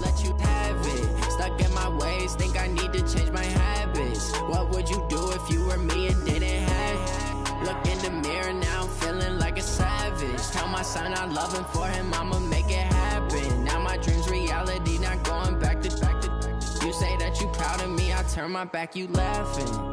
let you have it. Stuck in my ways, think I need to change my habits. What would you do if you were me and didn't have it? Look in the mirror now, I'm feeling like a savage. Tell my son I love him, for him I'ma make it happen. Now my dream's reality, not going back to. You say that you proud of me, I turn my back, you laughing.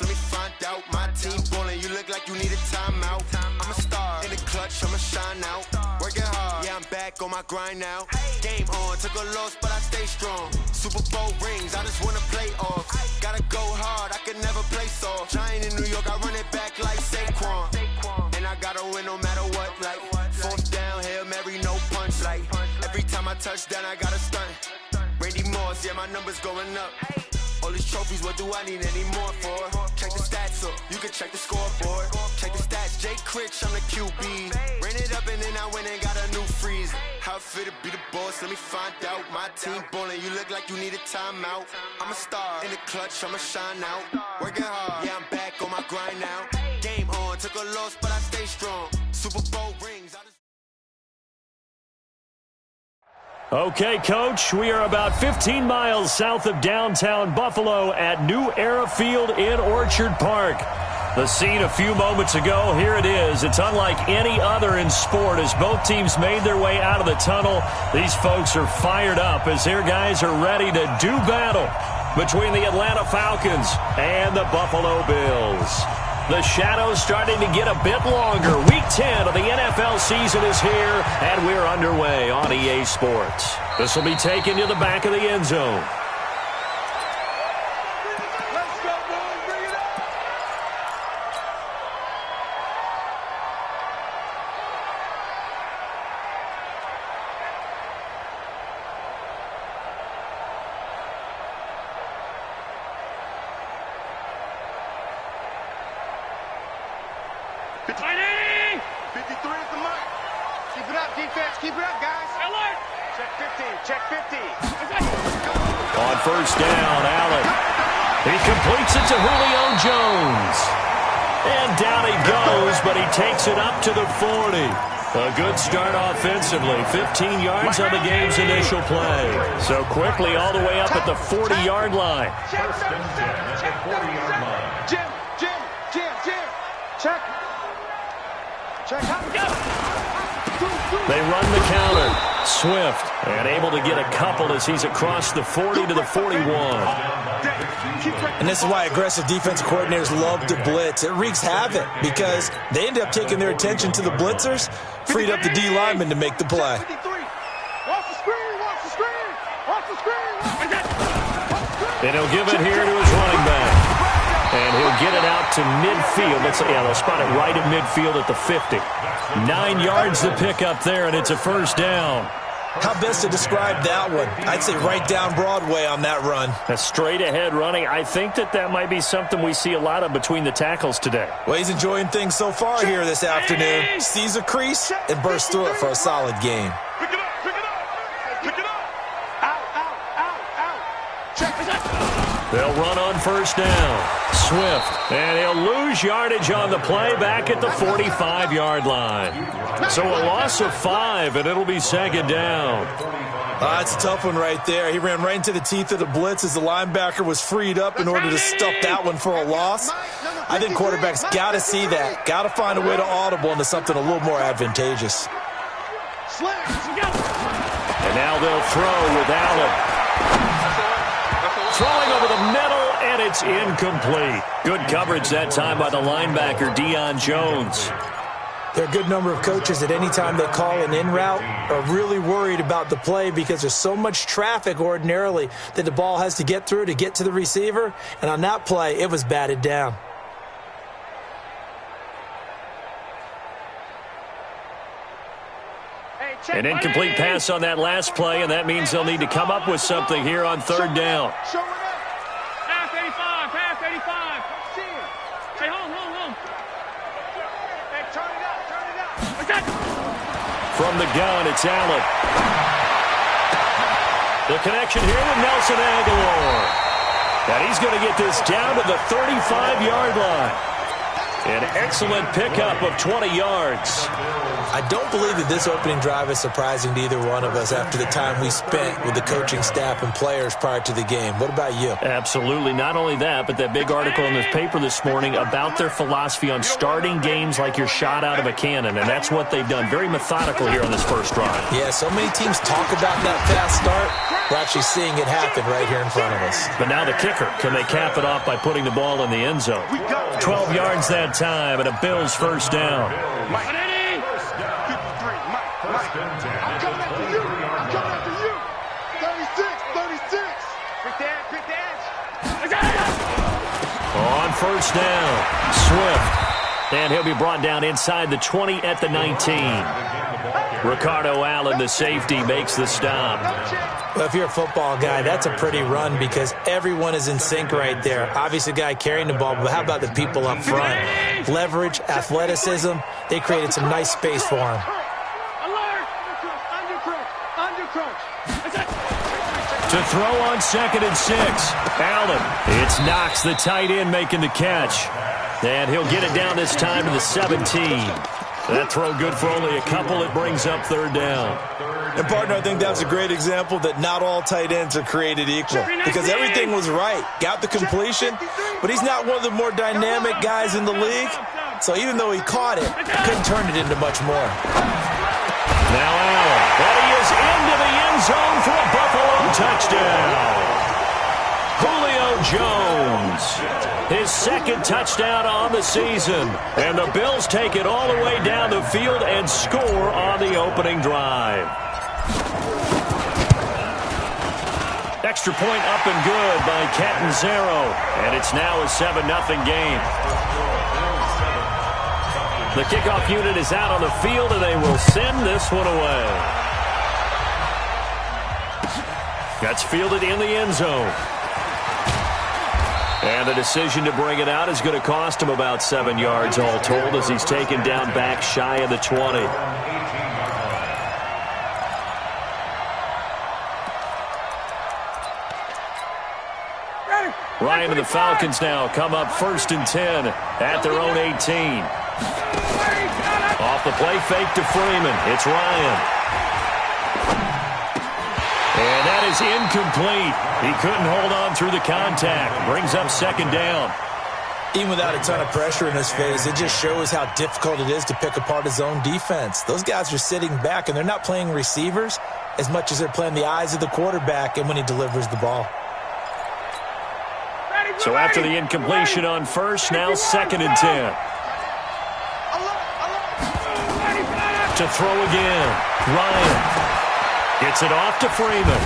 Let me find out. My team ballin', you look like you need a timeout. I'm a star in the clutch, I'ma shine out. Working hard, yeah, I'm back on my grind now. Game on, took a loss, but I stay strong. Super Bowl rings, I just wanna play off. Gotta go hard, I can never play soft. Giant in New York, I run it back like Saquon. And I gotta win no matter what, like fourth down, Hail Mary, no punch. Like every time I touch down, I gotta stunt. Randy Moss, yeah, my numbers going up. All these trophies, what do I need any more for? Check the stats up, you can check the scoreboard. Check the stats, Jay Critch, I'm the QB. Ran it up and then I went and got a new freeze. How it feel to be the boss, let me find out. My team ballin', you look like you need a timeout. I'm a star in the clutch, I'ma shine out. Working hard, yeah, I'm back on my grind now. Game on, took a loss, but I stay strong. Super Bowl rings, Okay, Coach, we are about 15 miles south of downtown Buffalo at New Era Field in Orchard Park. The scene a few moments ago, here it is. It's unlike any other in sport as both teams made their way out of the tunnel. These folks are fired up as their guys are ready to do battle between the Atlanta Falcons and the Buffalo Bills. The shadows starting to get a bit longer. Week 10 of the NFL season is here, and we're underway on EA Sports. This will be taken to the back of the end zone. Let's go, boys. Bring it up. Fighting! 53 is the mark. Keep it up, defense. Keep it up, guys. Alert! Check 50. Check 50. On first down, Allen. He completes it to Julio Jones. And down he goes, but he takes it up to the 40. A good start offensively. 15 yards on the game's initial play. So quickly all the way up at the 40-yard line. Check 37. Check 40-yard line. Jim. Check. Check. They run the counter. Swift, and able to get a couple as he's across the 40 to the 41. And this is why aggressive defensive coordinators love to blitz. It wreaks havoc because they end up taking their attention to the blitzers, freed up the D lineman to make the play. And he'll give it here to his running back. And he'll get it out to midfield. They'll spot it right at midfield at the 50. 9 yards to pick up there, and it's a first down. How best to describe that one? I'd say right down Broadway on that run. A straight-ahead running. I think that might be something we see a lot of between the tackles today. Well, he's enjoying things so far here this afternoon. Sees a crease and bursts through it for a solid game. Pick it up. Out. Check. They'll run on first down. Swift, and he'll lose yardage on the play back at the 45-yard line. So a loss of 5, and it'll be second down. That's a tough one right there. He ran right into the teeth of the blitz as the linebacker was freed up in order to stuff that one for a loss. I think quarterbacks got to see that. Got to find a way to audible into something a little more advantageous. And now they'll throw with Allen. Throwing over the middle, and it's incomplete. Good coverage that time by the linebacker, Deion Jones. There are a good number of coaches that any time they call an in route are really worried about the play because there's so much traffic ordinarily that the ball has to get through to get to the receiver. And on that play, it was batted down. An incomplete pass on that last play, and that means they'll need to come up with something here on third down. Pass 85. From the gun, it's Allen. The connection here with Nelson Aguilar. And he's going to get this down to the 35-yard line. An excellent pickup of 20 yards. I don't believe that this opening drive is surprising to either one of us after the time we spent with the coaching staff and players prior to the game. What about you? Absolutely. Not only that, but that big article in the paper this morning about their philosophy on starting games like you're shot out of a cannon, and that's what they've done. Very methodical here on this first drive. Yeah, so many teams talk about that fast start. We're actually seeing it happen right here in front of us. But now the kicker. Can they cap it off by putting the ball in the end zone? 12 yards that time, and a Bills first down. I'm coming after you. I'm coming after you. 36. Quick dance. On first down, Swift. And he'll be brought down inside the 20 at the 19. Ricardo Allen, the safety, makes the stop. Well, if you're a football guy, that's a pretty run because everyone is in sync right there. Obviously, the guy carrying the ball, but how about the people up front? Leverage, athleticism, they created some nice space for him. To throw on 2nd and 6. Allen. It's Knox, the tight end, making the catch. And he'll get it down this time to the 17. That throw good for only a couple. It brings up 3rd down. And, partner, I think that's a great example that not all tight ends are created equal because everything was right. Got the completion, but he's not one of the more dynamic guys in the league. So even though he caught it, couldn't turn it into much more. Now Allen. And he is into the end zone for a Buffalo touchdown. Julio Jones. His 2nd touchdown on the season. And the Bills take it all the way down the field and score on the opening drive. Extra point up and good by Catanzaro. And it's now a 7-0 game. The kickoff unit is out on the field, and they will send this one away. That's fielded in the end zone. And the decision to bring it out is going to cost him about 7 yards all told as he's taken down back shy of the 20. Ryan and the Falcons now come up 1st and 10 at their own 18. Off the play fake to Freeman. It's Ryan. And that is incomplete. He couldn't hold on through the contact. Brings up 2nd down. Even without a ton of pressure in his face, it just shows how difficult it is to pick apart his own defense. Those guys are sitting back, and they're not playing receivers as much as they're playing the eyes of the quarterback and when he delivers the ball. So after the incompletion on first, now 2nd and 10. To throw again. Ryan gets it off to Freeman.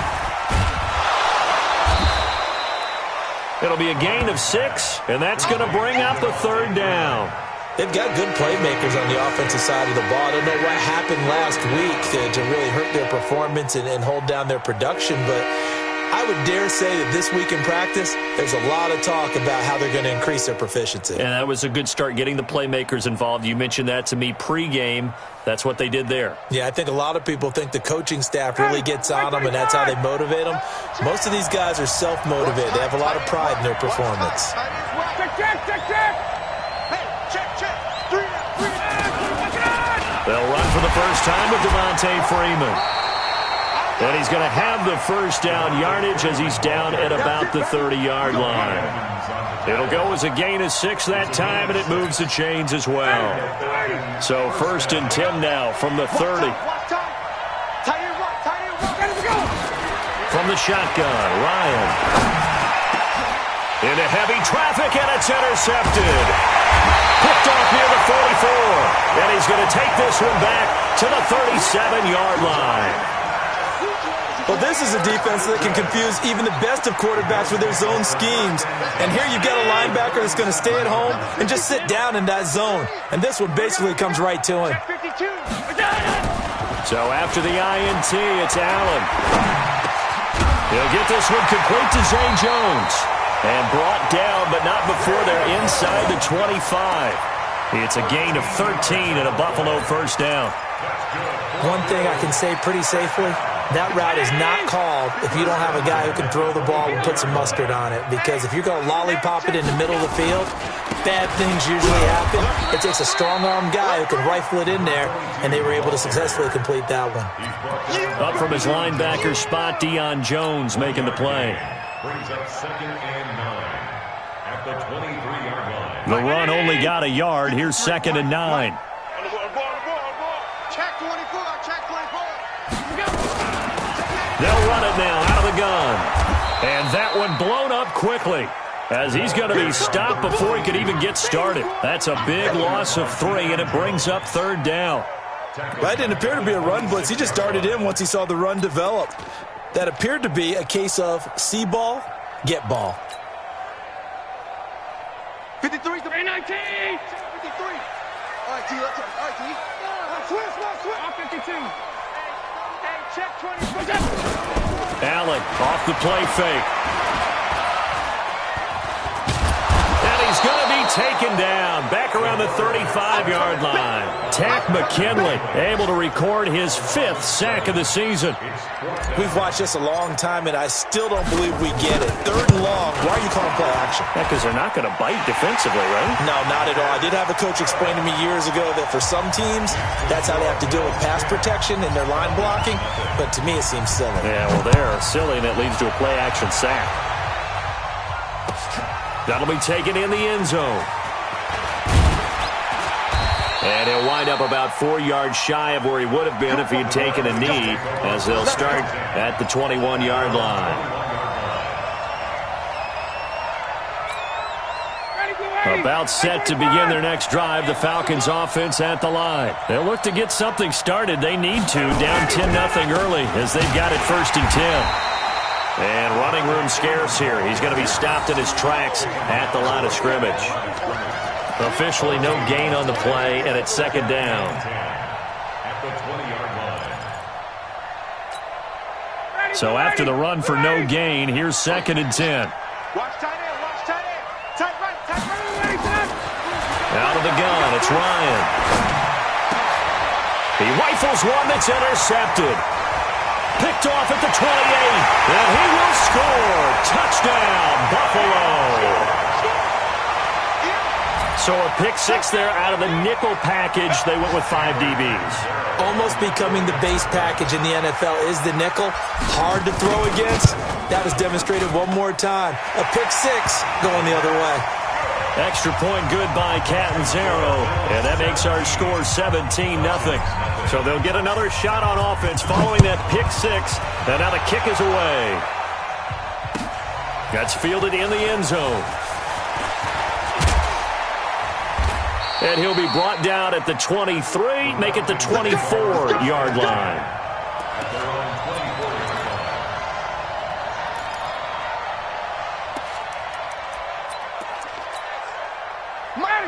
It'll be a gain of 6, and that's going to bring up the 3rd down. They've got good playmakers on the offensive side of the ball. I don't know what happened last week to really hurt their performance and hold down their production, but I would dare say that this week in practice, there's a lot of talk about how they're going to increase their proficiency. And that was a good start, getting the playmakers involved. You mentioned that to me pregame. That's what they did there. Yeah, I think a lot of people think the coaching staff really gets on them, and that's how they motivate them. Most of these guys are self-motivated. They have a lot of pride in their performance. They'll run for the first time with Devontae Freeman. And he's going to have the first down yardage as he's down at about the 30-yard line. It'll go as a gain of 6 that time, and it moves the chains as well. So 1st and 10 now from the 30. From the shotgun, Ryan. Into heavy traffic, and it's intercepted. Picked off near the 44. And he's going to take this one back to the 37-yard line. Well, this is a defense that can confuse even the best of quarterbacks with their zone schemes. And here you've got a linebacker that's going to stay at home and just sit down in that zone. And this one basically comes right to him. So after the INT, it's Allen. He'll get this one complete to Zay Jones. And brought down, but not before they're inside the 25. It's a gain of 13 and a Buffalo first down. One thing I can say pretty safely, that route is not called if you don't have a guy who can throw the ball and put some mustard on it. Because if you're going to lollipop it in the middle of the field, bad things usually happen. It takes a strong-arm guy who can rifle it in there, and they were able to successfully complete that one. Up from his linebacker spot, Deion Jones making the play. Brings up 2nd and 9 at the 23-yard line. The run only got a yard. Here's 2nd and 9. Check 24, check 24. They'll run it now out of the gun. And that one blown up quickly as he's going to be stopped before he could even get started. That's a big loss of 3, and it brings up 3rd down. That didn't appear to be a run blitz. He just darted in once he saw the run develop. That appeared to be a case of see ball, get ball. 53, 19. 53. All right, T, let's go. All right, T. Switch. 52. Hey, check 20. Allen off the play fake. And he's going to be taken down back around the 35-yard line. Tack McKinley able to record his 5th sack of the season. We've watched this a long time, and I still don't believe we get it. 3rd and long. Why are you calling play action? Because they're not going to bite defensively, right? No, not at all. I did have a coach explain to me years ago that for some teams, that's how they have to deal with pass protection and their line blocking. But to me, it seems silly. Yeah, well, they're silly, and it leads to a play action sack. That'll be taken in the end zone. And he'll wind up about 4 yards shy of where he would have been if he had taken a knee, as they'll start at the 21-yard line. About set to begin their next drive, the Falcons offense at the line. They'll look to get something started. They need to, down 10-0 early as they've got it 1st and 10. And running room scarce here. He's going to be stopped in his tracks at the line of scrimmage. Officially no gain on the play, and it's 2nd down. So after the run for no gain, here's 2nd and 10. Watch tight end. Tight right. Out of the gun, it's Ryan. He rifles one that's intercepted. Picked off at the 28, and he will score. Touchdown, Buffalo. So a pick 6 there out of the nickel package. They went with 5 DBs. Almost becoming the base package in the NFL is the nickel. Hard to throw against. That was demonstrated one more time. A pick 6 going the other way. Extra point good by Catanzaro, and that makes our score 17-0. So they'll get another shot on offense following that pick 6, and now the kick is away. That's fielded in the end zone. And he'll be brought down at the 23, make it the 24-yard line.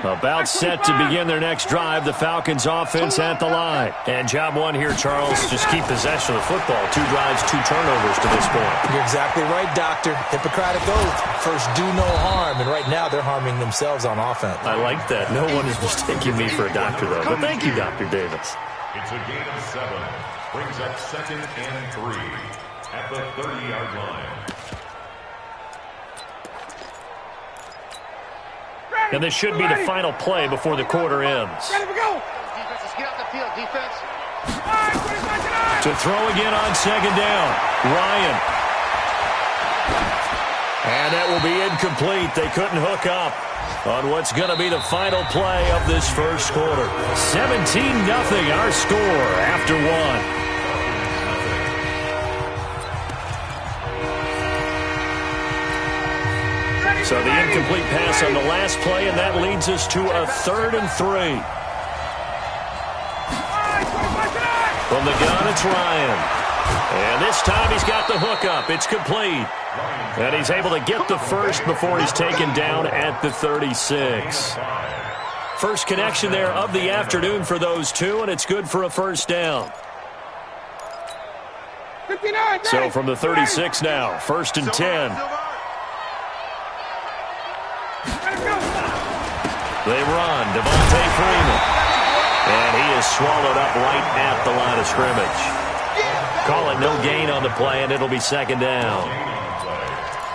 About set to begin their next drive, the Falcons offense at the line. And job 1 here, Charles, just keep possession of the football. 2 drives, 2 turnovers to this point. You're exactly right, Doctor. Hippocratic oath. First, do no harm. And right now, they're harming themselves on offense. I like that. No one is mistaking me for a doctor, though. But thank you, Dr. Davis. It's a gain of 7. Brings up 2nd and 3 at the 30-yard line. And this should be the final play before the quarter ends. Ready to go. Defense, let's get out the field. Defense. To throw again on 2nd down. Ryan. And that will be incomplete. They couldn't hook up on what's going to be the final play of this first quarter. 17-0 our score after 1. So the incomplete pass on the last play, and that leads us to a 3rd and 3. From the gun, it's Ryan. And this time he's got the hookup. It's complete. And he's able to get the first before he's taken down at the 36. First connection there of the afternoon for those two, and it's good for a first down. So from the 36 now, 1st and 10. They run. Devontae Freeman. And he is swallowed up right at the line of scrimmage. Call it no gain on the play, and it'll be second down.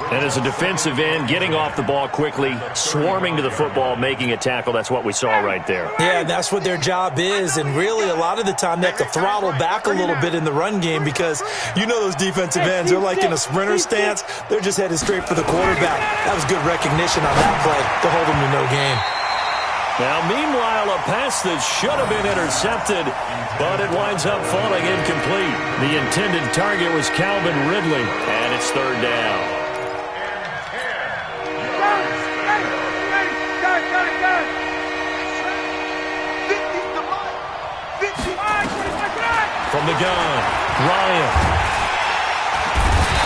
And as a defensive end, getting off the ball quickly, swarming to the football, making a tackle, that's what we saw right there. Yeah, and that's what their job is. And really, a lot of the time, they have to throttle back a little bit in the run game because you know those defensive ends, they're like in a sprinter stance. They're just headed straight for the quarterback. That was good recognition on that play to hold them to no gain. Now, meanwhile, a pass that should have been intercepted, but it winds up falling incomplete. The intended target was Calvin Ridley, and it's third down. From the gun, Ryan.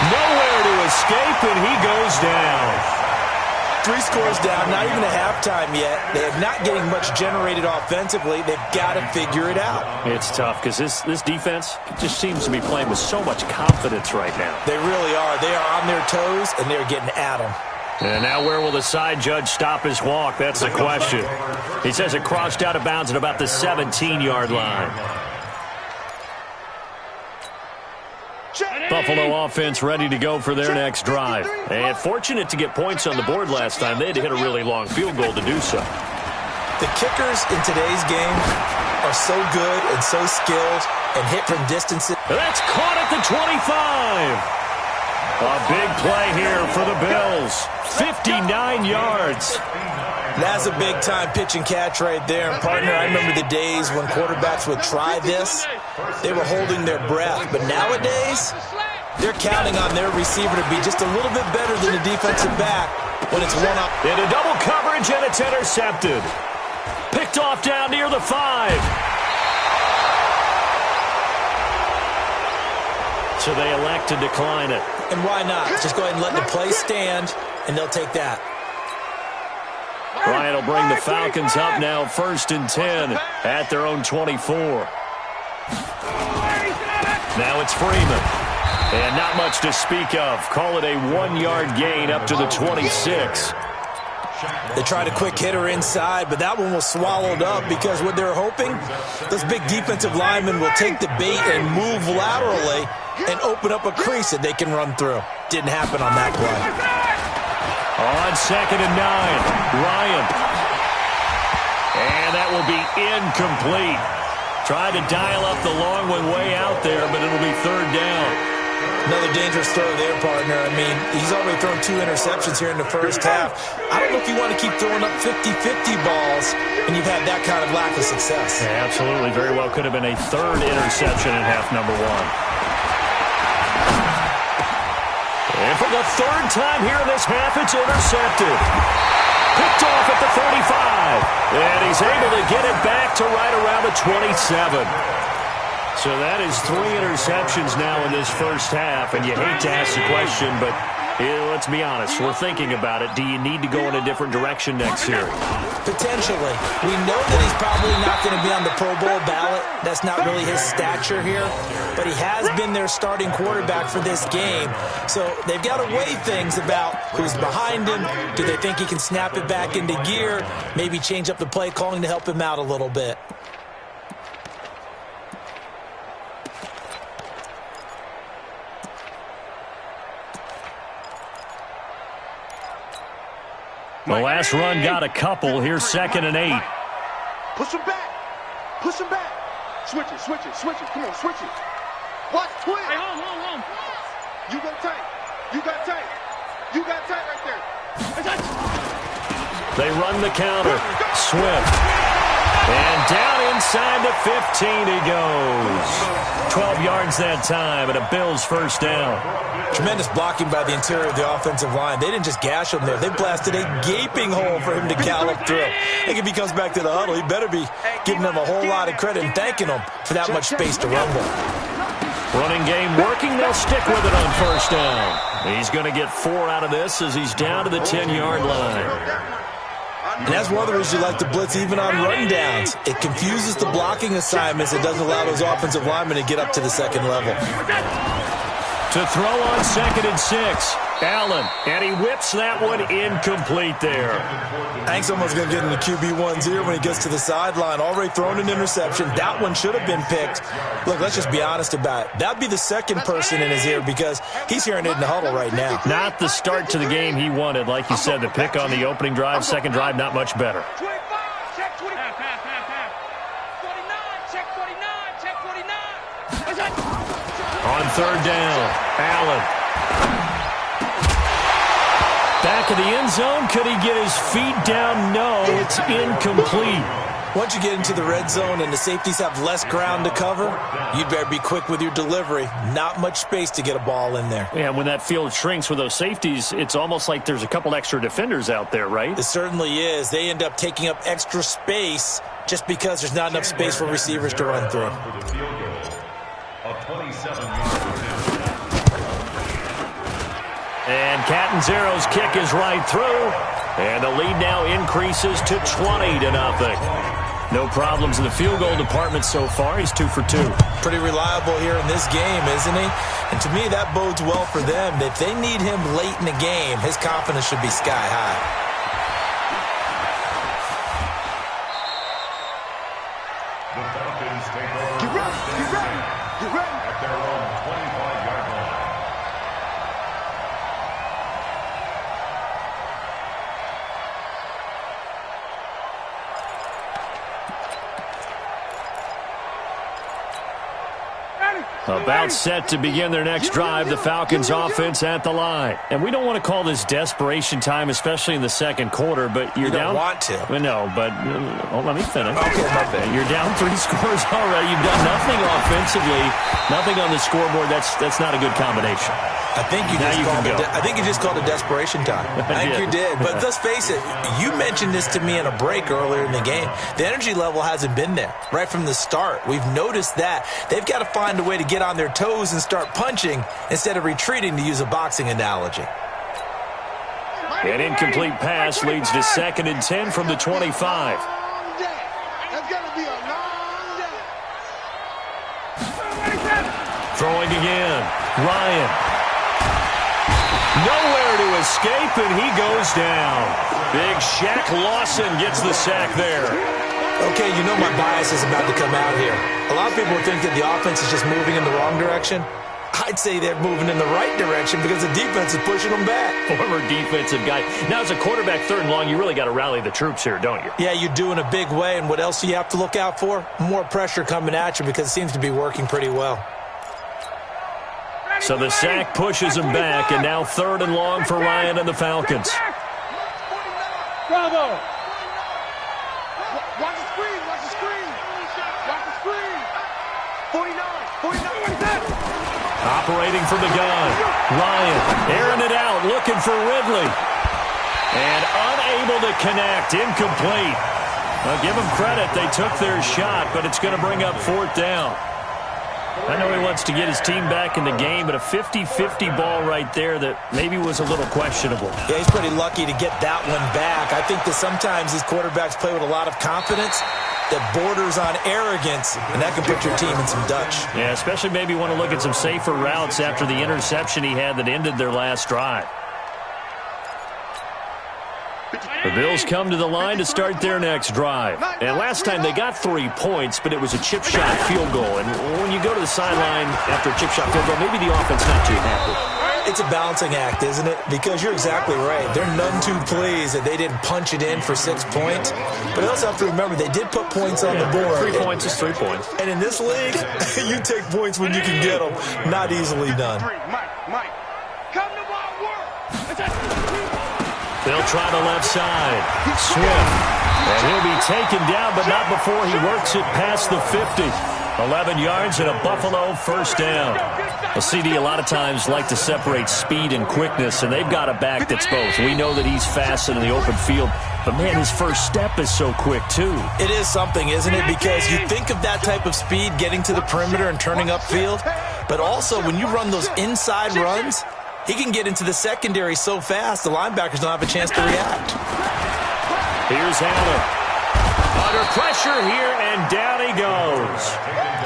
Nowhere to escape, and he goes down. 3 scores down, not even a halftime yet. They're not getting much generated offensively. They've got to figure it out. It's tough because this defense just seems to be playing with so much confidence right now. They really are. They are on their toes, and they're getting at them. And now where will the side judge stop his walk? That's the question. He says it crossed out of bounds at about the 17-yard line. Buffalo offense ready to go for their next drive. And fortunate to get points on the board last time. They had to hit a really long field goal to do so. The kickers in today's game are so good and so skilled and hit from distances. That's caught at the 25. A big play here for the Bills. 59 yards. That's a big-time pitch and catch right there. And, partner, I remember the days when quarterbacks would try this. They were holding their breath. But nowadays, they're counting on their receiver to be just a little bit better than the defensive back when it's one-up. Into double coverage, and it's intercepted. Picked off down near the 5. So they elect to decline it. And why not? Just go ahead and let the play stand, and they'll take that. Ryan will bring the Falcons up now, 1st and 10 at their own 24. Now it's Freeman. And not much to speak of. Call it a 1-yard gain up to the 26. They tried a quick hitter inside, but that one was swallowed up because what they're hoping, those big defensive linemen will take the bait and move laterally and open up a crease that they can run through. Didn't happen on that play. On 2nd and 9, Ryan. And that will be incomplete. Tried to dial up the long one way out there, but it'll be 3rd down. Another dangerous throw there, partner. I mean, he's already thrown 2 interceptions here in the first half. I don't know if you want to keep throwing up 50-50 balls when you've had that kind of lack of success. Yeah, absolutely. Very well could have been a 3rd interception in half number 1. And for the 3rd time here in this half, it's intercepted. Picked off at the 35. And he's able to get it back to right around the 27. So that is 3 interceptions now in this first half. And you hate to ask the question, but let's be honest. We're thinking about it. Do you need to go in a different direction next year? Potentially. We know that he's probably not going to be on the Pro Bowl ballot. That's not really his stature here. But he has been their starting quarterback for this game. So they've got to weigh things about who's behind him. Do they think he can snap it back into gear? Maybe change up the play calling to help him out a little bit. The last run got a couple. Here's 2nd and 8. Push him back. Push him back. Switch it, switch it, switch it. Come on, switch it. Watch, twist. Hey, hold. You got tight. You got tight. You got tight right there. They run the counter. Swift. And down inside the 15 he goes. 12 yards that time, and a Bills 1st down. Tremendous blocking by the interior of the offensive line. They didn't just gash him there. They blasted a gaping hole for him to gallop through. I think if he comes back to the huddle, he better be giving them a whole lot of credit and thanking them for that much space to rumble. Running game working. They'll stick with it on 1st down. He's going to get 4 out of this as he's down to the 10-yard line. And that's one of the reasons you like to blitz even on run downs. It confuses the blocking assignments. It doesn't allow those offensive linemen to get up to the 2nd level. To throw on 2nd and 6. Allen, and he whips that one incomplete there. Hank's almost going to get into QB1's ear when he gets to the sideline. Already thrown an interception. That one should have been picked. Look, let's just be honest about it. That would be the second person in his ear because he's hearing it in the huddle right now. Not the start to the game he wanted. Like you said, the pick on the opening drive, second drive, not much better. On third down, Allen. Back of the end zone. Could he get his feet down? No, it's incomplete. Once you get into the red zone and the safeties have less ground to cover, you'd better be quick with your delivery. Not much space to get a ball in there. Yeah, when that field shrinks with those safeties, it's almost like there's a couple extra defenders out there, right? It certainly is. They end up taking up extra space just because there's not enough space for receivers to run through. And Catanzero's kick is right through. And the lead now increases to 20-0. No problems in the field goal department so far. He's 2 for 2. Pretty reliable here in this game, isn't he? And to me, that bodes well for them. If they need him late in the game, his confidence should be sky high. The Falcons take over. Get ready, get ready, get ready. At their own 25-yard line. About set to begin their next drive, the Falcons offense at the line. And we don't want to call this desperation time, especially in the second quarter, but you're down. You don't want to. No, but let me finish. Okay, my bad. You're down 3 scores already. You've done nothing offensively, nothing on the scoreboard. That's not a good combination. I think you just called it desperation time. I think you did. But let's face it, you mentioned this to me in a break earlier in the game. The energy level hasn't been there right from the start. We've noticed that. They've got to find a way to get on their toes and start punching instead of retreating, to use a boxing analogy. An incomplete pass leads to 2nd and 10 from the 25. Throwing again. Ryan. Nowhere to escape, and he goes down. Big Shaq Lawson gets the sack there. Okay, you know my bias is about to come out here. A lot of people think that the offense is just moving in the wrong direction. I'd say they're moving in the right direction because the defense is pushing them back. Former defensive guy. Now, as a quarterback, 3rd and long, you really got to rally the troops here, don't you? Yeah, you do in a big way, and what else do you have to look out for? More pressure coming at you because it seems to be working pretty well. So the sack pushes him back, and now 3rd and long for Ryan and the Falcons. Bravo! Watch the screen, watch the screen. Watch the screen. 49. Operating from the gun. Ryan airing it out, looking for Ridley. And unable to connect, incomplete. Well, give them credit, they took their shot, but it's going to bring up 4th down. I know he wants to get his team back in the game, but a 50-50 ball right there that maybe was a little questionable. Yeah, he's pretty lucky to get that one back. I think that sometimes these quarterbacks play with a lot of confidence that borders on arrogance, and that can put your team in some Dutch. Yeah, especially maybe want to look at some safer routes after the interception he had that ended their last drive. The Bills come to the line to start their next drive. And last time they got 3 points, but it was a chip shot field goal. And when you go to the sideline after a chip shot field goal, maybe the offense not too happy. It's a balancing act, isn't it? Because you're exactly right. They're none too pleased that they didn't punch it in for 6 points. But I also have to remember they did put points on the board. 3 points is 3 points. And in this league, you take points when you can get them. Not easily done. Mike, come to my work. They'll try the left side. Swift. And he'll be taken down, but not before he works it past the 50. 11 yards and a Buffalo 1st down. Well, CD a lot of times like to separate speed and quickness, and they've got a back that's both. We know that he's fast in the open field, but, man, his first step is so quick, too. It is something, isn't it? Because you think of that type of speed getting to the perimeter and turning upfield, but also when you run those inside runs, he can get into the secondary so fast the linebackers don't have a chance to react. Here's Allen. under pressure here, and down he goes.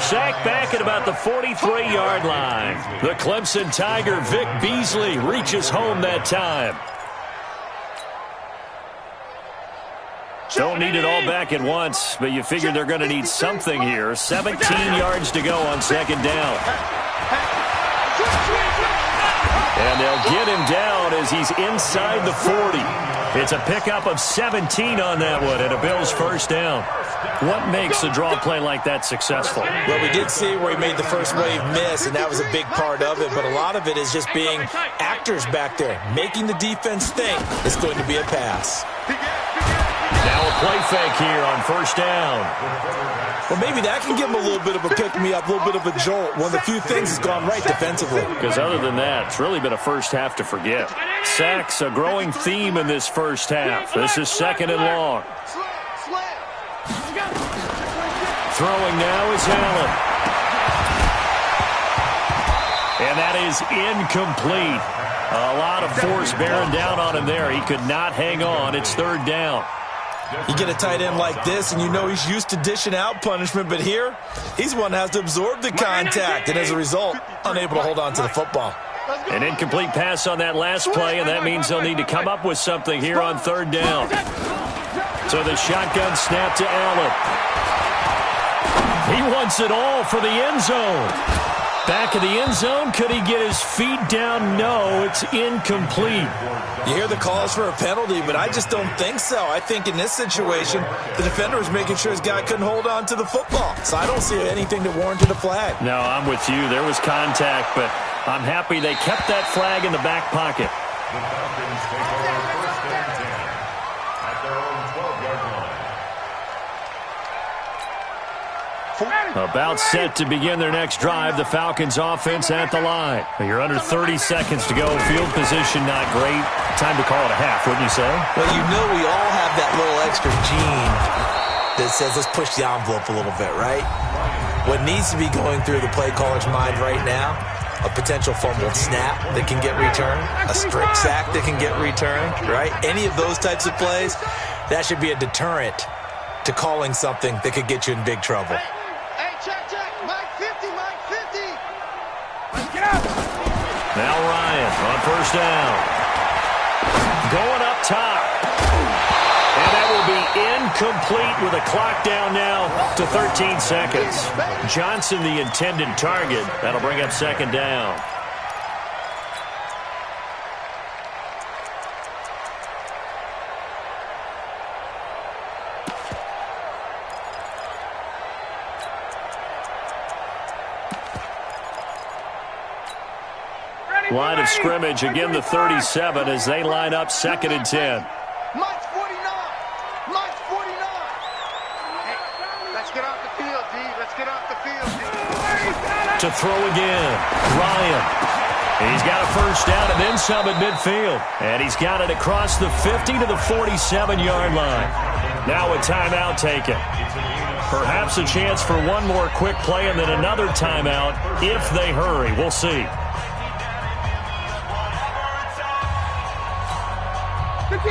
Sacked back at about the 43-yard line. The Clemson Tiger, Vic Beasley, reaches home that time. Don't need it all back at once, but you figure they're going to need something here. 17 yards to go on second down. And they'll get him down as he's inside the 40. It's a pickup of 17 on that one and a Bills first down. What makes a draw play like that successful? Well, we did see where he made the first wave miss, and that was a big part of it. But a lot of it is just being actors back there, making the defense think it's going to be a pass. Now a play fake here on first down. Well, maybe that can give him a little bit of a pick-me-up, a little bit of a jolt. One of the few things has gone right defensively. Because other than that, it's really been a first half to forget. Sacks, a growing theme in this first half. This is second and long. Throwing now is Allen. And that is incomplete. A lot of force bearing down on him there. He could not hang on. It's third down. You get a tight end like this, and you know he's used to dishing out punishment, but here, he's one that has to absorb the contact, and as a result, unable to hold on to the football. An incomplete pass on that last play, and that means they'll need to come up with something here on third down. So the shotgun snap to Allen. He wants it all for the end zone. Back of the end zone, could he get his feet down? No, it's incomplete. You hear the calls for a penalty, but I just don't think so. I think in this situation, the defender was making sure his guy couldn't hold on to the football. So I don't see anything that warranted a flag. No, I'm with you. There was contact, but I'm happy they kept that flag in the back pocket. The Falcons take over first and 10 at their own 12-yard line. About set to begin their next drive. The Falcons offense at the line. You're under 30 seconds to go. Field position not great. Time to call it a half, wouldn't you say? Well, you know we all have that little extra gene that says let's push the envelope a little bit, right? What needs to be going through the play caller's mind right now, a potential fumbled snap that can get returned, a strip sack that can get returned, right? Any of those types of plays, that should be a deterrent to calling something that could get you in big trouble. Now Ryan on first down. Going up top. And that will be incomplete with a clock down now to 13 seconds. Johnson, the intended target. That'll bring up second down. Line of scrimmage, again the 37 as they line up second and 10. Mike's 49. Mike's 49. Hey, let's get off the field, D. Let's get off the field, D. To throw again, Ryan. He's got a first down and then some at midfield. And he's got it across the 50 to the 47-yard line. Now a timeout taken. Perhaps a chance for one more quick play and then another timeout if they hurry. We'll see.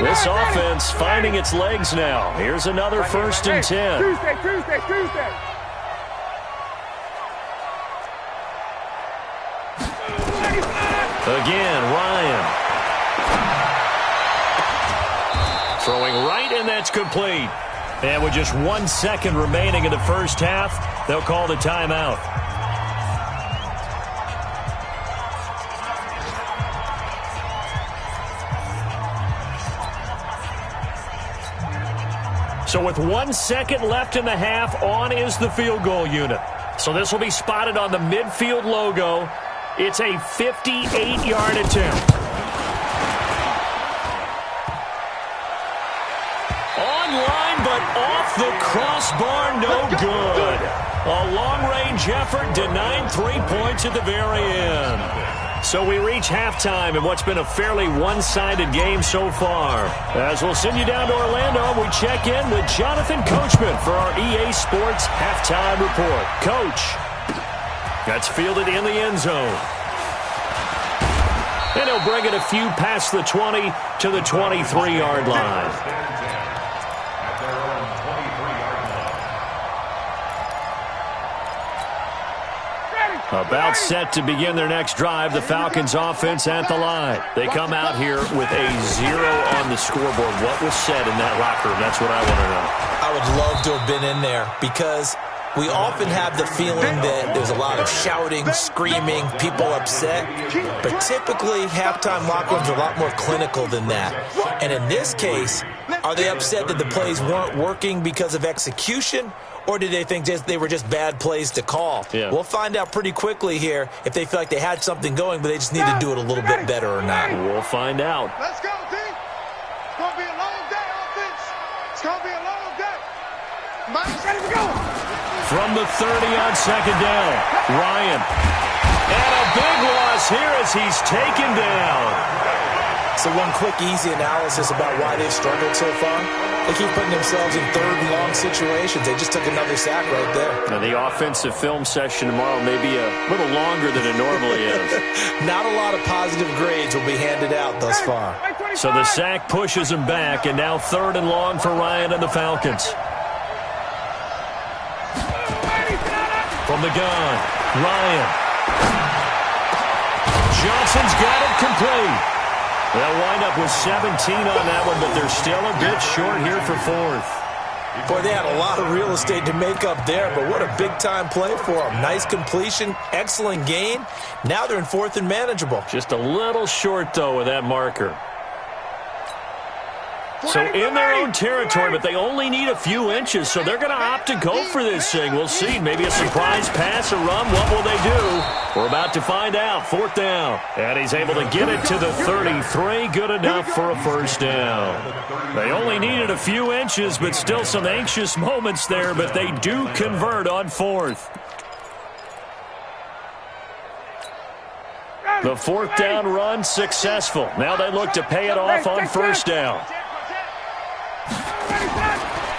This offense finding its legs now. Here's another first and 10. Tuesday. Again, Ryan. Throwing right, and that's complete. And with just 1 second remaining in the first half, they'll call the timeout. So with 1 second left in the half, on is the field goal unit. So this will be spotted on the midfield logo. It's a 58-yard attempt. Online, but off the crossbar, no good. A long-range effort denied 3 points at the very end. So we reach halftime in what's been a fairly one-sided game so far. As we'll send you down to Orlando, we check in with Jonathan Coachman for our EA Sports Halftime Report. Coach, that's fielded in the end zone. And he'll bring it a few past the 20 to the 23-yard line. About set to begin their next drive, the Falcons offense at the line. They come out here with a 0 on the scoreboard. What was said in that locker room? That's what I want to know. I would love to have been in there because we often have the feeling that there's a lot of shouting, screaming, people upset. But typically, halftime locker rooms are a lot more clinical than that. And in this case, are they upset that the plays weren't working because of execution? Or did they think they were just bad plays to call? Yeah. We'll find out pretty quickly here if they feel like they had something going, but they just need to do it a little bit better or not. We'll find out. Let's go, D. It's going to be a long day, offense. It's going to be a long day. Mike's ready to go. From the 30 on second down, Ryan. And a big loss here as he's taken down. So one quick, easy analysis about why they've struggled so far. They keep putting themselves in third and long situations. They just took another sack right there. Now, the offensive film session tomorrow may be a little longer than it normally is. Not a lot of positive grades will be handed out thus far. So the sack pushes him back, and now third and long for Ryan and the Falcons. From the gun, Ryan. Johnson's got it complete. They'll wind up with 17 on that one, but they're still a bit short here for fourth. Boy, they had a lot of real estate to make up there, but what a big-time play for them. Nice completion, excellent gain. Now they're in fourth and manageable. Just a little short, though, with that marker. So in their own territory, but they only need a few inches, so they're going to opt to go for this thing. We'll see. Maybe a surprise pass or run. What will they do? We're about to find out. Fourth down. And he's able to get it to the 33. Good enough for a first down. They only needed a few inches, but still some anxious moments there, but they do convert on fourth. The fourth down run successful. Now they look to pay it off on first down.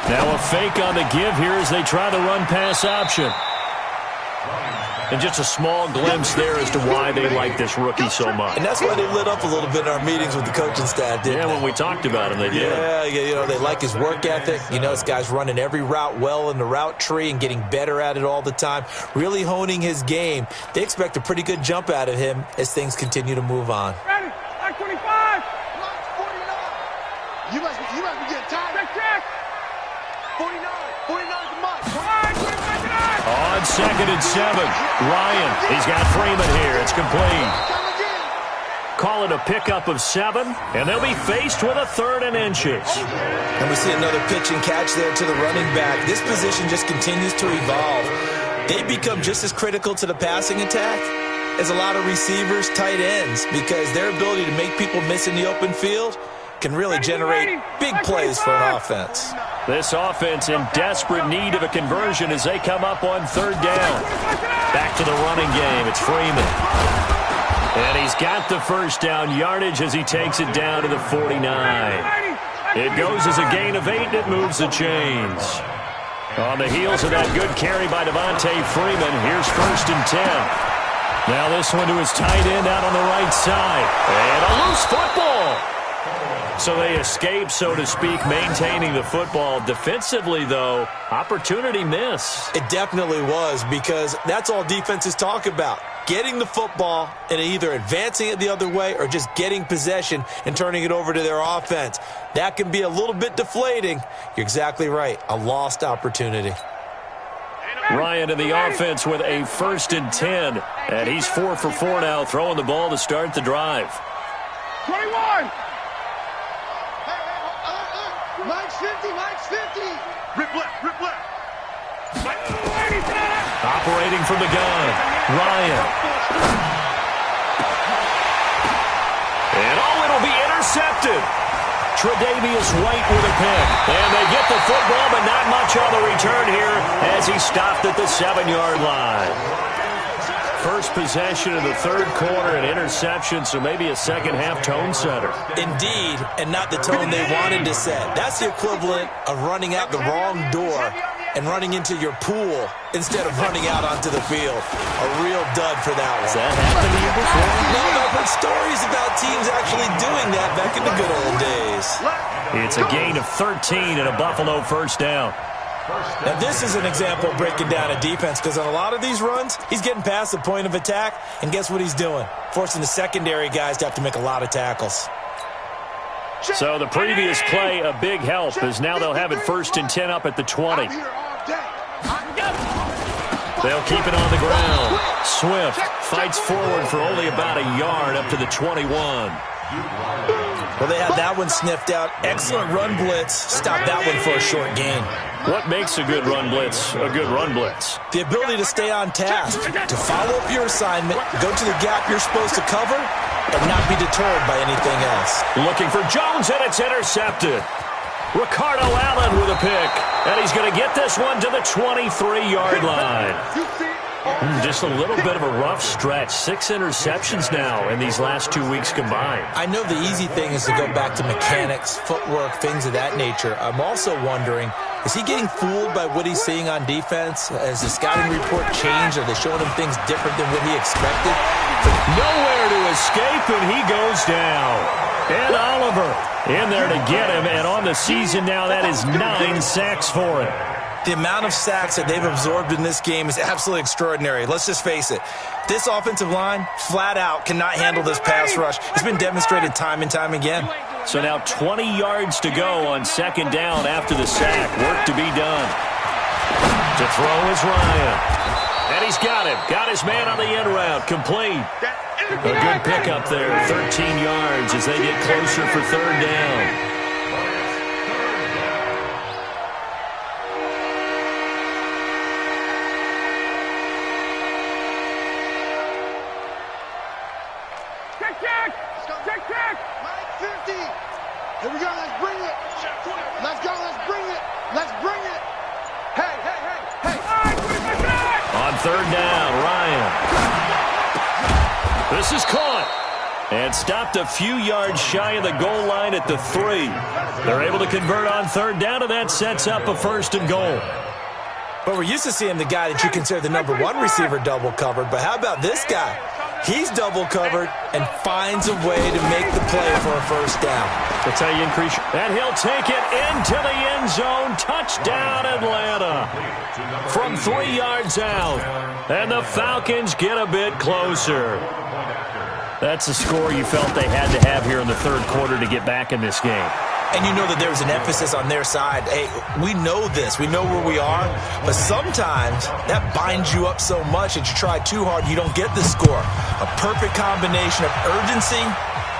Now a fake on the give here as they try the run-pass option. And just a small glimpse there as to why they like this rookie so much. And that's why they lit up a little bit in our meetings with the coaching staff, didn't they? When we talked about him, they did. Yeah, you know, they like his work ethic. You know, this guy's running every route well in the route tree and getting better at it all the time, really honing his game. They expect a pretty good jump out of him as things continue to move on. Ready, like 25. 49. You must be getting tired. Check. 49 to Mike. On second and 7, Ryan. He's got Freeman here. It's complete. Call it a pickup of 7, and they'll be faced with a third and inches. And we see another pitch and catch there to the running back. This position just continues to evolve. They become just as critical to the passing attack as a lot of receivers, tight ends, because their ability to make people miss in the open field can really generate big plays for an offense. This offense in desperate need of a conversion as they come up on third down. Back to the running game. It's Freeman. And he's got the first down yardage as he takes it down to the 49. It goes as a gain of 8, and it moves the chains. On the heels of that good carry by Devontae Freeman, here's first and 10. Now this one to his tight end out on the right side. And a loose football. So they escape, so to speak, maintaining the football. Defensively, though, opportunity miss. It definitely was, because that's all defenses talk about. Getting the football and either advancing it the other way or just getting possession and turning it over to their offense. That can be a little bit deflating. You're exactly right. A lost opportunity. Ryan in the offense with a first and 10. And he's 4 for 4 now, throwing the ball to start the drive. 21. Mike's 50. Rip left. Operating from the gun, Ryan. And it'll be intercepted. Tre'Davious White with a pick. And they get the football, but not much on the return here as he stopped at the 7-yard line. First possession of the third quarter, an interception, so maybe a second-half tone setter. Indeed, and not the tone they wanted to set. That's the equivalent of running out the wrong door and running into your pool instead of running out onto the field. A real dud for that one. Has that happened to you before? No, I've heard stories about teams actually doing that back in the good old days. It's a gain of 13 and a Buffalo first down. Now, this is an example of breaking down a defense because on a lot of these runs, he's getting past the point of attack, and guess what he's doing? Forcing the secondary guys to have to make a lot of tackles. So the previous play, a big help, as now they'll have it 1st and 10 up at the 20. They'll keep it on the ground. Swift fights forward for only about a yard up to the 21. Well, they had that one sniffed out. Excellent run blitz. Stop that one for a short gain. What makes a good run blitz a good run blitz? The ability to stay on task, to follow up your assignment, go to the gap you're supposed to cover, and not be deterred by anything else. Looking for Jones, and it's intercepted. Ricardo Allen with a pick, and he's going to get this one to the 23-yard line. Just a little bit of a rough stretch. 6 interceptions now in these last 2 weeks combined. I know the easy thing is to go back to mechanics, footwork, things of that nature. I'm also wondering, is he getting fooled by what he's seeing on defense? Has the scouting report changed? Are they showing him things different than what he expected? Nowhere to escape, and he goes down. And Oliver in there to get him, and on the season now, that is 9 sacks for him. The amount of sacks that they've absorbed in this game is absolutely extraordinary. Let's just face it. This offensive line, flat out, cannot handle this pass rush. It's been demonstrated time and time again. So now 20 yards to go on 2nd down after the sack. Work to be done. To throw is Ryan. And he's got him. Got his man on the end route. Complete. A good pickup there. 13 yards as they get closer for 3rd down. Here we go, let's bring it. Let's go, let's bring it. Let's bring it. Hey, hey, hey, hey. On 3rd down, Ryan. This is caught. And stopped a few yards shy of the goal line at the 3. They're able to convert on 3rd down, and that sets up a 1st and goal. But we're used to seeing the guy that you consider the number 1 receiver double covered. But how about this guy? He's double covered and finds a way to make the play for a 1st down. That's how you increase. And he'll take it into the end zone. Touchdown, Atlanta. From 3 yards out. And the Falcons get a bit closer. That's a score you felt they had to have here in the 3rd quarter to get back in this game. And you know that there was an emphasis on their side. Hey, we know this. We know where we are. But sometimes that binds you up so much that you try too hard, you don't get the score. A perfect combination of urgency,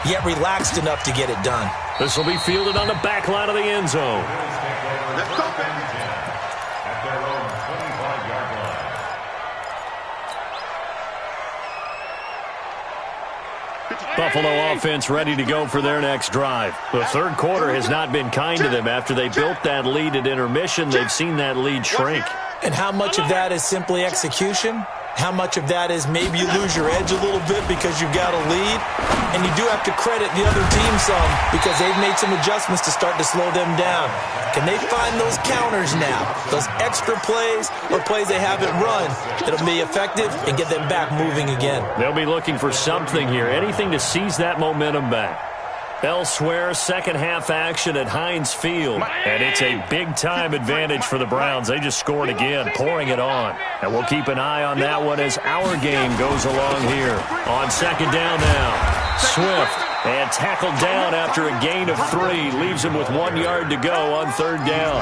yet relaxed enough to get it done. This will be fielded on the back line of the end zone. Let's go, baby. At their own 25-yard line. Buffalo offense ready to go for their next drive. The 3rd quarter has not been kind to them. After they built that lead at intermission, they've seen that lead shrink. And how much of that is simply execution? How much of that is maybe you lose your edge a little bit because you've got a lead? And you do have to credit the other team some because they've made some adjustments to start to slow them down. Can they find those counters now, those extra plays or plays they haven't run that'll be effective and get them back moving again? They'll be looking for something here, anything to seize that momentum back. Elsewhere, 2nd half action at Heinz Field. And it's a big-time advantage for the Browns. They just scored again, pouring it on. And we'll keep an eye on that one as our game goes along here. On 2nd down now, Swift. And tackled down after a gain of 3. Leaves him with 1 yard to go on 3rd down.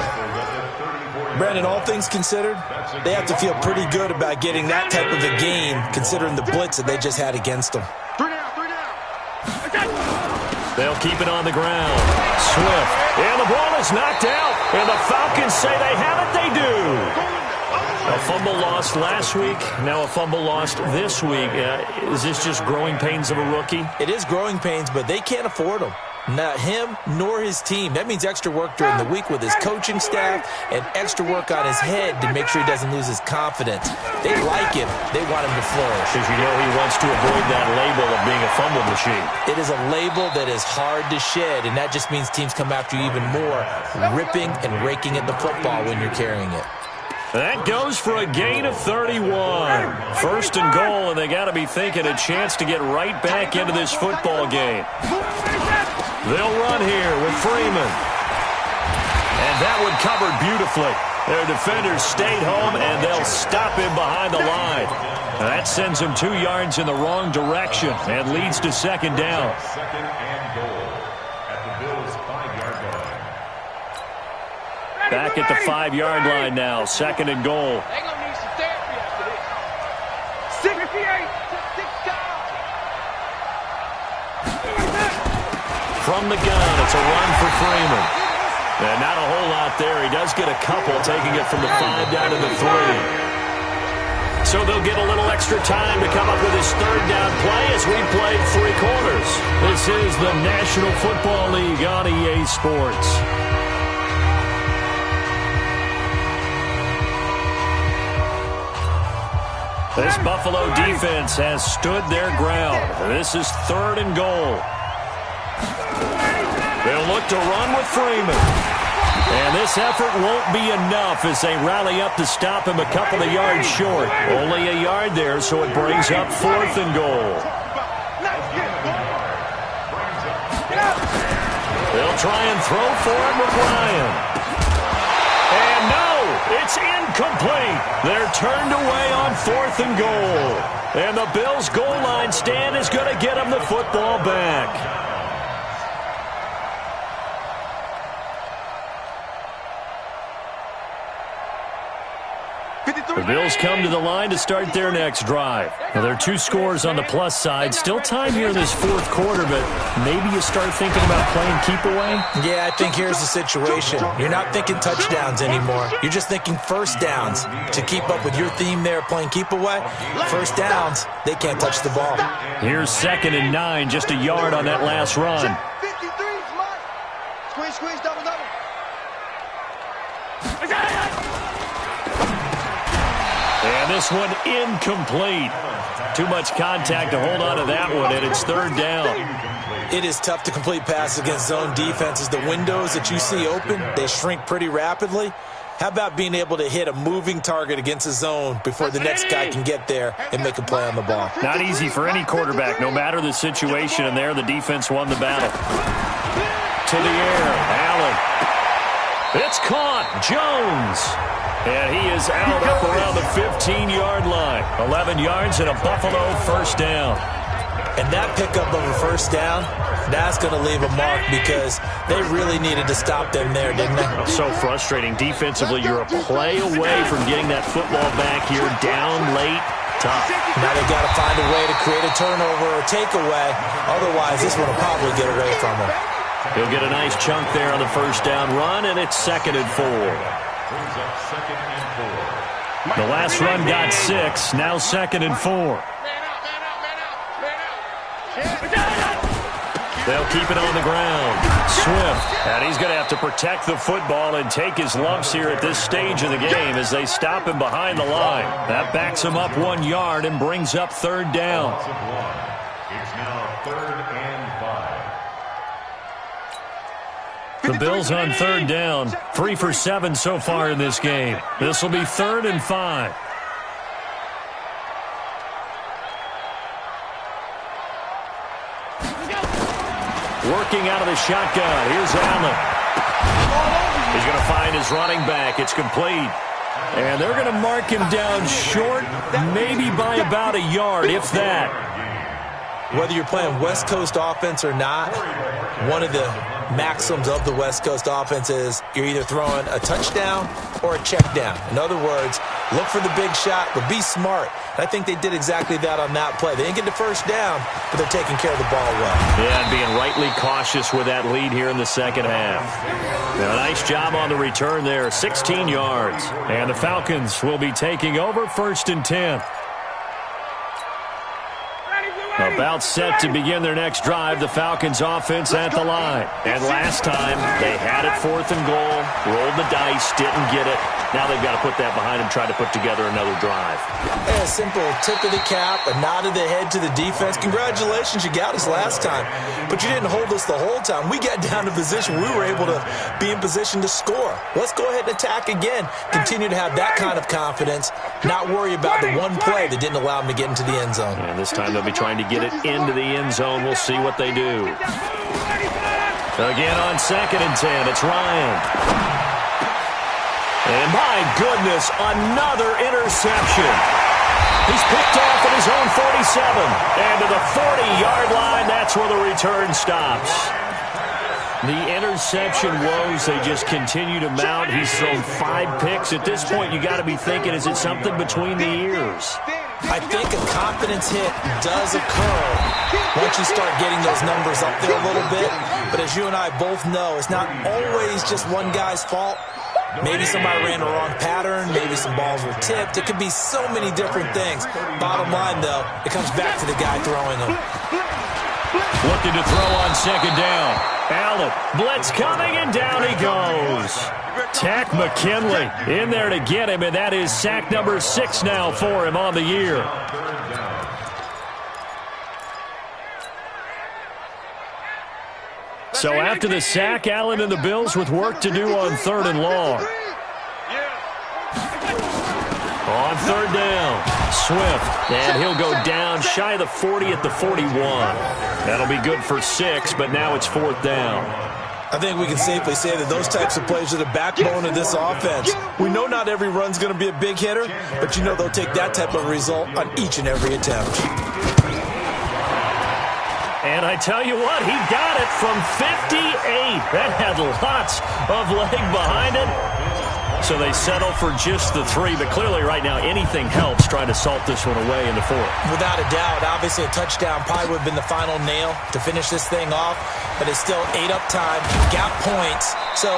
Brandon, all things considered, they have to feel pretty good about getting that type of a gain considering the blitz that they just had against them. 3 down, 3 down. They'll keep it on the ground. Swift. And the ball is knocked out. And the Falcons say they have it. They do. A fumble lost last week. Now a fumble lost this week. Is this just growing pains of a rookie? It is growing pains, but they can't afford them. Not him nor his team. That means extra work during the week with his coaching staff and extra work on his head to make sure he doesn't lose his confidence. They like him. They want him to flourish. Because you know he wants to avoid that label of being a fumble machine. It is a label that is hard to shed, and that just means teams come after you even more, ripping and raking at the football when you're carrying it. That goes for a gain of 31. 1st and goal, and they got to be thinking a chance to get right back into this football game. They'll run here with Freeman. And that one covered beautifully. Their defenders stayed home, and they'll stop him behind the line. Now that sends him 2 yards in the wrong direction and leads to second down. Second and goal at the Bills' 5-yard line. Back at the 5-yard line now, second and goal. They're going to need some therapy after this. 68. From the gun, it's a run for Freeman. And not a whole lot there. He does get a couple, taking it from the 5 down to the 3. So they'll get a little extra time to come up with his third down play as we play 3 quarters. This is the National Football League on EA Sports. This Buffalo defense has stood their ground. This is third and goal. They'll look to run with Freeman. And this effort won't be enough as they rally up to stop him a couple of yards short. Only a yard there, so it brings up fourth and goal. They'll try and throw for him with Ryan. And no, it's incomplete. They're turned away on fourth and goal. And the Bills' goal line stand is going to get them the football back. The Bills come to the line to start their next drive. Now, there are 2 scores on the plus side. Still time here in this fourth quarter, but maybe you start thinking about playing keep away? Yeah, I think here's the situation. You're not thinking touchdowns anymore. You're just thinking first downs. To keep up with your theme there, playing keep away, first downs, they can't touch the ball. Here's second and 9, just a yard on that last run. 53, smart. Squeeze, double. And this one incomplete. Too much contact to hold on to that one, and it's third down. It is tough to complete passes against zone defenses. The windows that you see open, they shrink pretty rapidly. How about being able to hit a moving target against a zone before the next guy can get there and make a play on the ball? Not easy for any quarterback, no matter the situation, and there the defense won the battle. To the air, Allen. It's caught, Jones. And he is out up around the 15-yard line. 11 yards and a Buffalo first down. And that pickup of a first down, that's going to leave a mark because they really needed to stop them there, didn't they? So frustrating. Defensively, you're a play away from getting that football back here, down late, tough. Now they've got to find a way to create a turnover or takeaway. Otherwise, this one will probably get away from them. He'll get a nice chunk there on the first down run, and it's second and 4. Brings up second and 4. The last run got 6, now second and 4. They'll keep it on the ground. Swift, and he's going to have to protect the football and take his lumps here at this stage of the game as they stop him behind the line. That backs him up 1 yard and brings up third down. It's now third and 5. The Bills on third down, 3 for 7 so far in this game. This will be third and 5. Working out of the shotgun. Here's Allen. He's going to find his running back. It's complete. And they're going to mark him down short, maybe by about a yard, if that. Whether you're playing West Coast offense or not, one of the maxims of the West Coast offense is you're either throwing a touchdown or a check down. In other words, look for the big shot, but be smart. And I think they did exactly that on that play. They didn't get the first down, but they're taking care of the ball well. Yeah, and being rightly cautious with that lead here in the second half. Now, a nice job on the return there, 16 yards. And the Falcons will be taking over first and 10. About set to begin their next drive, the Falcons offense at the line. And last time, they had it fourth and goal, rolled the dice, didn't get it. Now they've got to put that behind them, try to put together another drive. A simple tip of the cap, a nod of the head to the defense. Congratulations, you got us last time. But you didn't hold us the whole time. We got down to position. We were able to be in position to score. Let's go ahead and attack again. Continue to have that kind of confidence, not worry about the one play that didn't allow them to get into the end zone. And this time they'll be trying to get it into the end zone. We'll see what they do. Again on second and 10, it's Ryan. And my goodness, another interception. He's picked off at his own 47. And to the 40-yard line, that's where the return stops. The interception woes, they just continue to mount. He's thrown 5 picks. At this point, you got to be thinking, is it something between the ears? I think a confidence hit does occur once you start getting those numbers up there a little bit. But as you and I both know, it's not always just one guy's fault. Maybe somebody ran the wrong pattern. Maybe some balls were tipped. It could be so many different things. Bottom line, though, it comes back to the guy throwing them. Looking to throw on second down. Allen, blitz coming, and down he goes. Tack McKinley in there to get him, and that is sack number 6 now for him on the year. So after the sack, Allen and the Bills with work to do on 3rd and long. On 3rd down, Swift, and he'll go down shy of the 40 at the 41. That'll be good for 6, but now it's 4th down. I think we can safely say that those types of plays are the backbone of this offense. We know not every run's going to be a big hitter, but you know they'll take that type of result on each and every attempt. And I tell you what, he got it from 58. That had lots of leg behind it. So they settle for just the 3, but clearly right now anything helps trying to salt this one away in the 4th. Without a doubt, obviously a touchdown probably would have been the final nail to finish this thing off, but it's still 8 up time, got points. So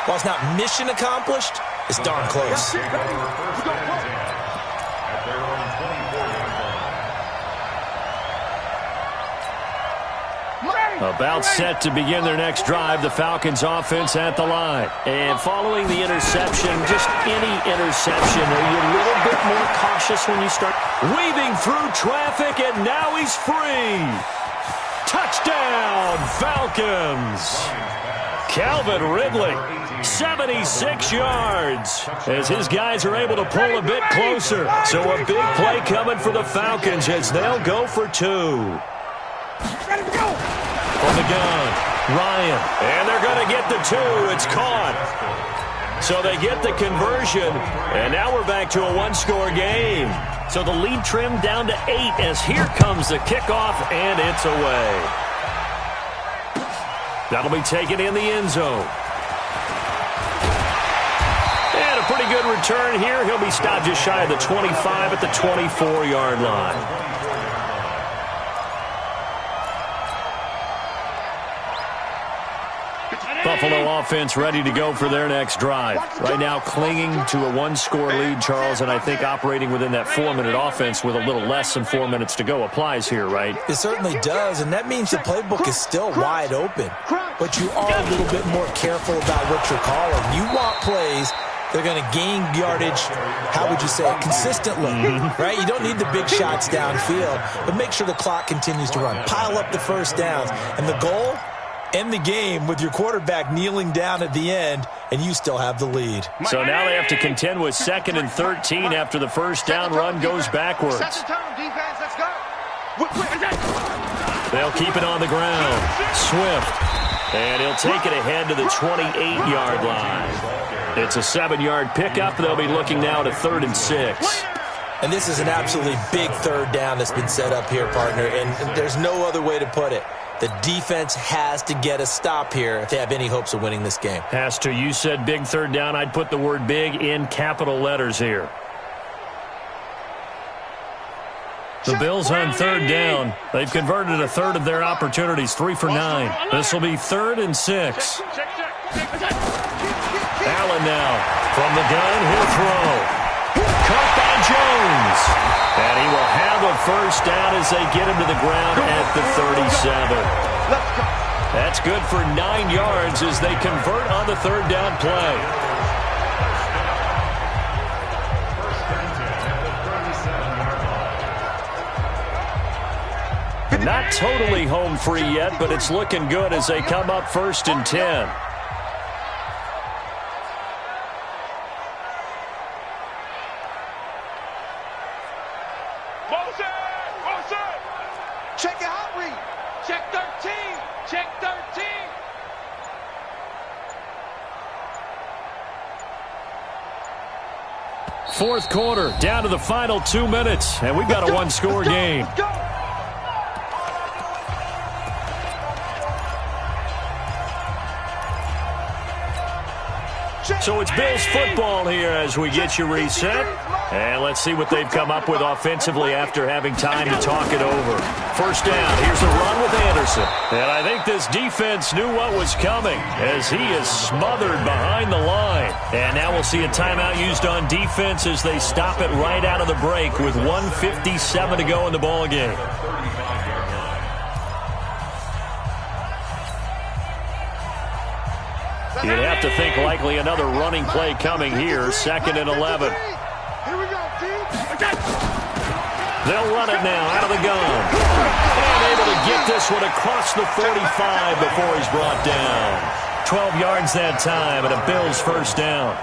while it's not mission accomplished, it's darn close. About set to begin their next drive, the Falcons offense at the line. And following the interception, just any interception, are you a little bit more cautious when you start weaving through traffic, and now he's free. Touchdown, Falcons. Calvin Ridley, 76 yards, as his guys are able to pull a bit closer. So a big play coming for the Falcons as they'll go for 2. From the gun, Ryan, and they're going to get the 2. It's caught. So they get the conversion, and now we're back to a 1-score game. So the lead trimmed down to 8 as here comes the kickoff, and it's away. That'll be taken in the end zone. And a pretty good return here. He'll be stopped just shy of the 25 at the 24-yard line. Buffalo offense ready to go for their next drive. Right now clinging to a 1-score lead, Charles, and I think operating within that 4-minute offense with a little less than 4 minutes to go applies here, right? It certainly does, and that means the playbook is still wide open. But you are a little bit more careful about what you're calling. You want plays that are going to gain yardage, how would you say it, consistently, right? You don't need the big shots downfield, but make sure the clock continues to run. Pile up the first downs, and the goal, end the game with your quarterback kneeling down at the end, and you still have the lead. So now they have to contend with 2nd and 13 after the first down run goes backwards. They'll keep it on the ground. Swift, and he'll take it ahead to the 28-yard line. It's a 7-yard pickup. They'll be looking now to 3rd and 6. And this is an absolutely big 3rd down that's been set up here, partner, and there's no other way to put it. The defense has to get a stop here if they have any hopes of winning this game. Has to. You said big 3rd down. I'd put the word big in capital letters here. The Bills on 3rd down. They've converted a third of their opportunities, 3 for 9. This will be 3rd and 6. Allen now from the gun. He'll throw. Caught by Jones. And he will have a first down as they get him to the ground at the 37. That's good for 9 yards as they convert on the 3rd down play. Not totally home free yet, but it's looking good as they come up 1st and 10. Check your hot read. Check 13. Check 13. Fourth quarter, down to the final 2 minutes, and we've got a one-score game. So it's Bills football here as we get you reset. And let's see what they've come up with offensively after having time to talk it over. First down, here's a run with Anderson. And I think this defense knew what was coming as he is smothered behind the line. And now we'll see a timeout used on defense as they stop it right out of the break with 1:57 to go in the ball game. You'd have to think likely another running play coming here, 2nd and 11. They'll run it now out of the gun. And able to get this one across the 45 before he's brought down. 12 yards that time and a Bills first down.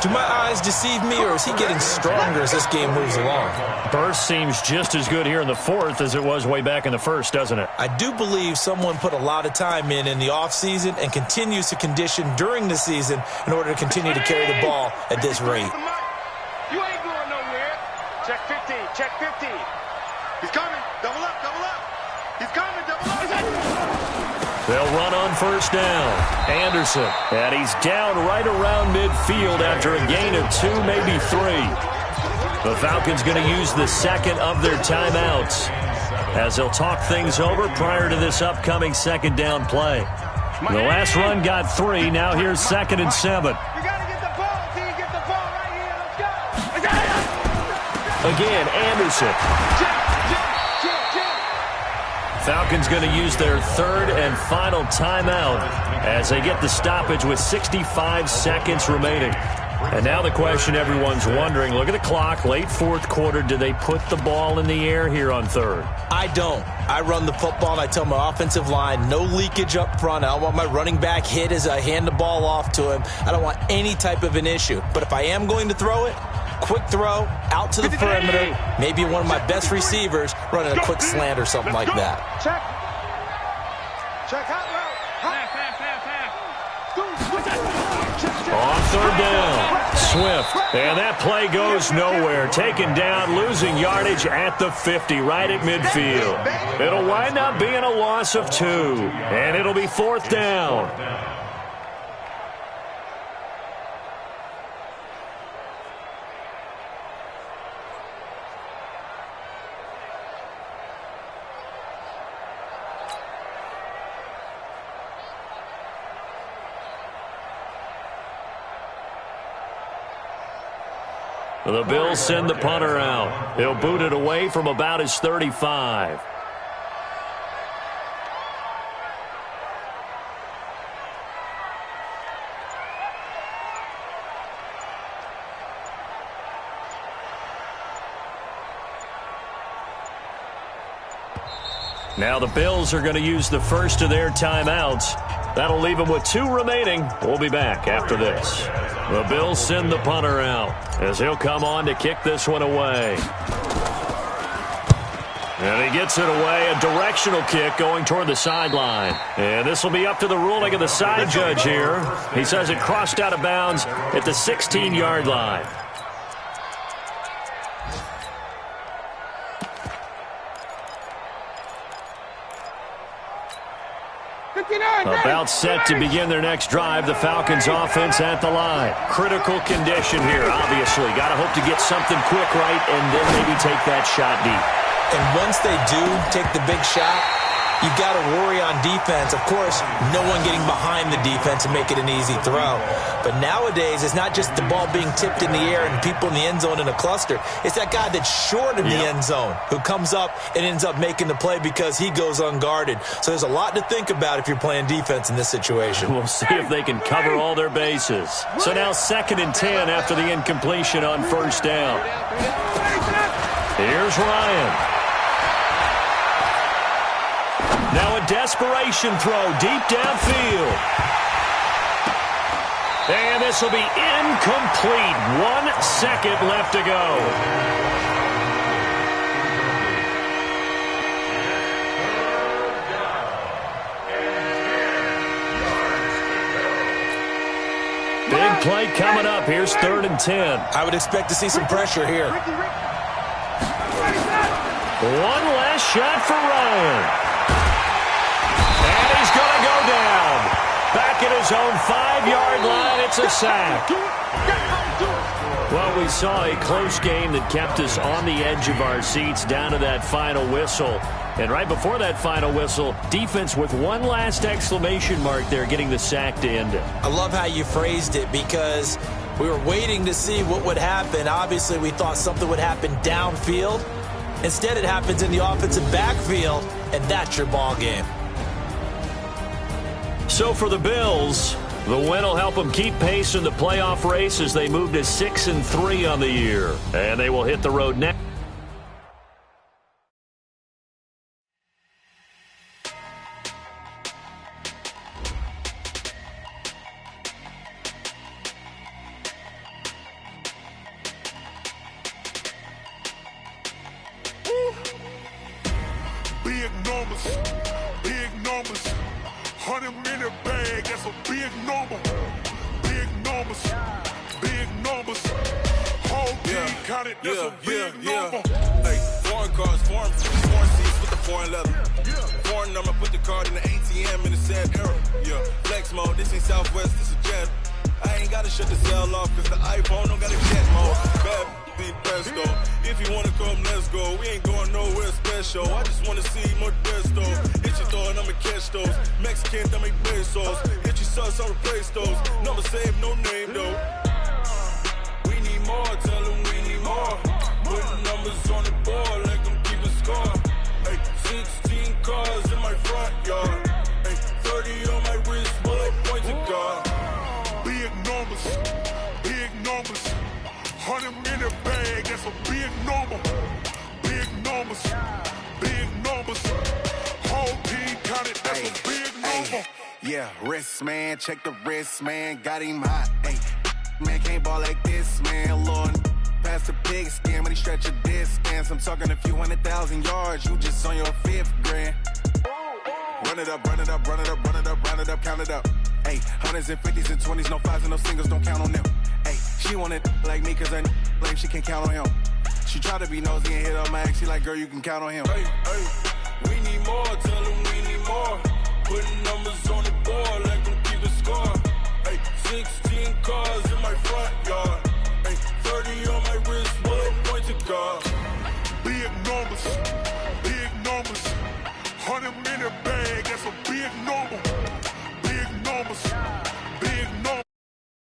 Do my eyes deceive me, or is he getting stronger as this game moves along? Burst seems just as good here in the fourth as it was way back in the first, doesn't it? I do believe someone put a lot of time in the offseason and continues to condition during the season in order to continue to carry the ball at this rate. You ain't going nowhere. Check 15, check 15. He's coming. Double up, double up. He's coming, double up. They'll run on first down. Anderson, and he's down right around midfield after a gain of 2, maybe 3. The Falcons going to use the second of their timeouts as they'll talk things over prior to this upcoming second down play. The last run got 3. Now here's 2nd and 7. You got to get the ball. Till you get the ball right here. Let's go. Again, Anderson. Falcons going to use their third and final timeout as they get the stoppage with 65 seconds remaining. And now the question everyone's wondering, look at the clock, late fourth quarter, do they put the ball in the air here on third? I don't. I run the football and I tell my offensive line, no leakage up front. I don't want my running back hit as I hand the ball off to him. I don't want any type of an issue. But if I am going to throw it, quick throw, out to the perimeter, maybe one of my best receivers running a quick slant or something like that. Check. Check hot route. On third down, Swift. And that play goes nowhere. Taken down, losing yardage at the 50, right at midfield. It'll wind up being a loss of 2. And it'll be fourth down. The Bills send the punter out. He'll boot it away from about his 35. Now the Bills are going to use the first of their timeouts. That'll leave them with 2 remaining. We'll be back after this. The Bills send the punter out as he'll come on to kick this one away. And he gets it away, a directional kick going toward the sideline. And this will be up to the ruling of the side judge here. He says it crossed out of bounds at the 16-yard line. About set to begin their next drive. The Falcons offense at the line. Critical condition here, obviously. Got to hope to get something quick right and then maybe take that shot deep. And once they do take the big shot, you've got to worry on defense. Of course, no one getting behind the defense and make it an easy throw. But nowadays, it's not just the ball being tipped in the air and people in the end zone in a cluster. It's that guy that's short of the end zone who comes up and ends up making the play because he goes unguarded. So there's a lot to think about if you're playing defense in this situation. We'll see if they can cover all their bases. So now 2nd and 10 after the incompletion on first down. Here's Ryan. Now a desperation throw deep downfield. And this will be incomplete. 1 second left to go. Big play coming up. Here's 3rd and 10. I would expect to see some pressure here. One last shot for Ryan. And he's going to go down. Back at his own 5-yard line, it's a sack. Well, we saw a close game that kept us on the edge of our seats down to that final whistle. And right before that final whistle, defense with one last exclamation mark there, getting the sack to end it. I love how you phrased it, because we were waiting to see what would happen. Obviously, we thought something would happen downfield. Instead, it happens in the offensive backfield, and that's your ball game. So for the Bills, the win will help them keep pace in the playoff race as they move to 6-3 on the year. And they will hit the road next. Big numbers, 100-minute bag, that's a big number. Big numbers, whole team counted, that's a big number. Hey, foreign cars, foreign seats with the foreign leather. Foreign number, put the card in the ATM in the sad era. Yeah, flex mode, this ain't Southwest, this is Jet. I ain't gotta shut the cell off, cause the iPhone don't got a jet mode. Bad be presto. If you wanna come, let's go. We ain't going nowhere special. I just wanna see more Modesto. Hit your door and I'ma catch those. Mexican, that make pesos. Hit your sus, I'll replace those. Number saved, no name though. We need more, tell them we need more. Putting numbers on the board like I'm keeping score. Hey, 16 cars in my front yard. Hey, 30 on my wrist, while I point to God. Big numbers, 100-minute bag, that's a big number. Big numbers, whole team counted, that's a big number. Yeah, wrist, man, check the wrist, man, got him hot. Hey, man, can't ball like this, man, Lord. Past the pig skin, but he stretch a distance. I'm talking a few 100,000 yards, you just on your 5th grand. Run it up, count it up. Hey, 100s and 50s and 20s, no 5s and no singles, don't count on them. Hey, she want it like me, cause I blame she can't count on him. She try to be nosy and hit up my ex, she like, girl, you can count on him. Hey, we need more, tell them we need more. Putting numbers on the board like I'm keeping score. Hey, 16 cars in my front yard. Hey, 30 on my wrist, while I point to God. Big numbers,